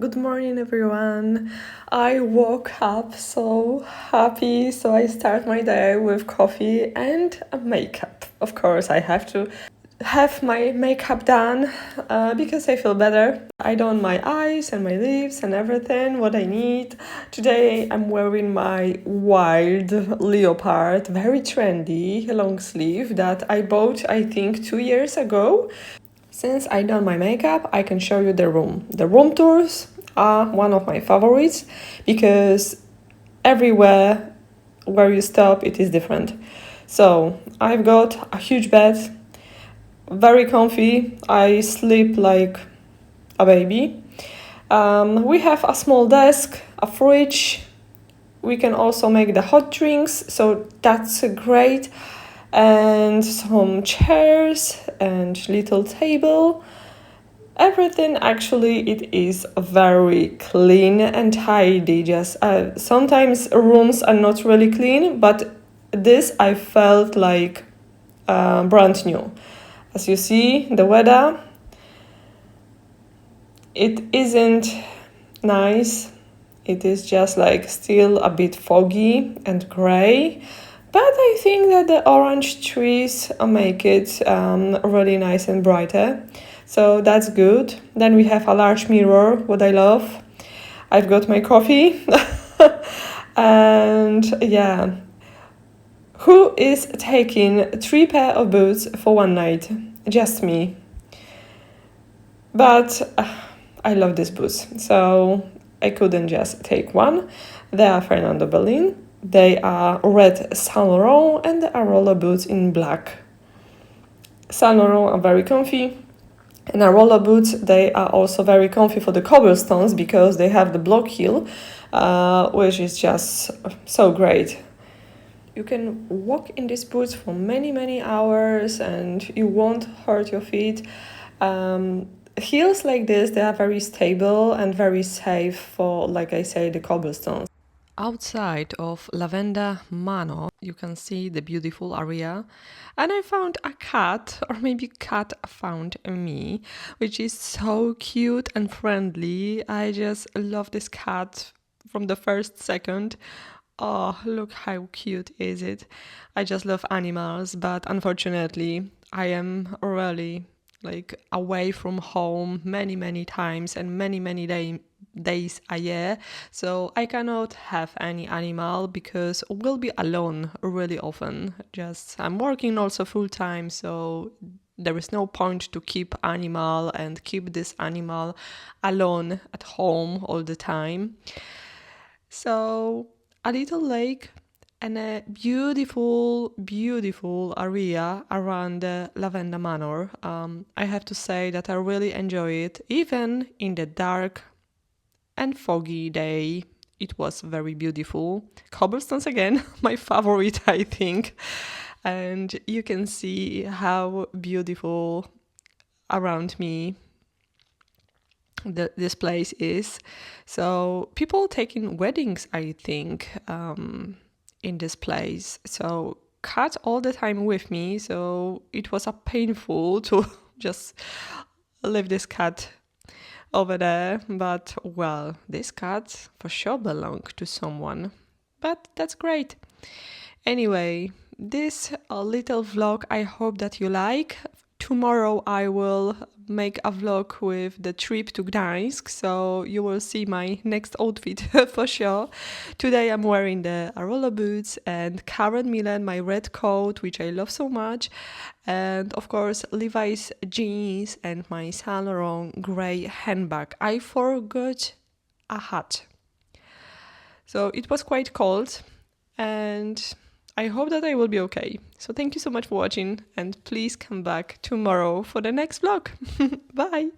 Good morning, everyone. I woke up so happy, so I start my day with coffee and a makeup. Of course, I have to have my makeup done because I feel better. I done my eyes and my lips and everything what I need. Today I'm wearing my wild leopard, very trendy long sleeve that I bought I think 2 years ago. Since I done my makeup, I can show you the room. The room tours are one of my favorites because everywhere where you stop it is different. So I've got a huge bed, very comfy. I sleep like a baby. We have a small desk, a fridge. We can also make the hot drinks, so that's great. And some chairs and little table. Everything actually it is very clean and tidy. Just sometimes rooms are not really clean, but this I felt like brand new. As you see, the weather it isn't nice. It is just like still a bit foggy and gray. But I think that the orange trees make it really nice and brighter. So that's good. Then we have a large mirror, what I love. I've got my coffee. And yeah, who is taking 3 pair of boots for one night? Just me. But I love these boots, so I couldn't just take one. They are Fernando Berlin. They are red Saint Laurent and they are roller boots in black. Saint Laurent are very comfy. And our roller boots, they are also very comfy for the cobblestones because they have the block heel, which is just so great. You can walk in these boots for many hours and you won't hurt your feet. Heels like this, they are very stable and very safe for, like I say, the cobblestones. Outside of Lavender Manor, you can see the beautiful area. And I found a cat, or maybe cat found me, which is so cute and friendly. I just love this cat from the first second. Oh, look how cute is it. I just love animals, but unfortunately, I am really like away from home many times and many days a year, so I cannot have any animal because we'll be alone really often. Just I'm working also full time, so there is no point to keep animal and keep this animal alone at home all the time. So a little lake and a beautiful area around the Lavender Manor. I have to say that I really enjoy it, even in the dark and foggy day. It was very beautiful. Cobblestones again, my favorite, I think. And you can see how beautiful around me this place is. So people taking weddings, I think, in this place. So cat all the time with me. So it was a painful to just leave this cat over there. But well, this cat for sure belonged to someone. But that's great. Anyway, this little vlog I hope that you like. Tomorrow I will make a vlog with the trip to Gdańsk, so you will see my next outfit for sure. Today I'm wearing the roller boots and Karen Millen, my red coat, which I love so much, and of course Levi's jeans and my Saint Laurent grey handbag. I forgot a hat. So it was quite cold and I hope that I will be okay. So thank you so much for watching and please come back tomorrow for the next vlog. Bye!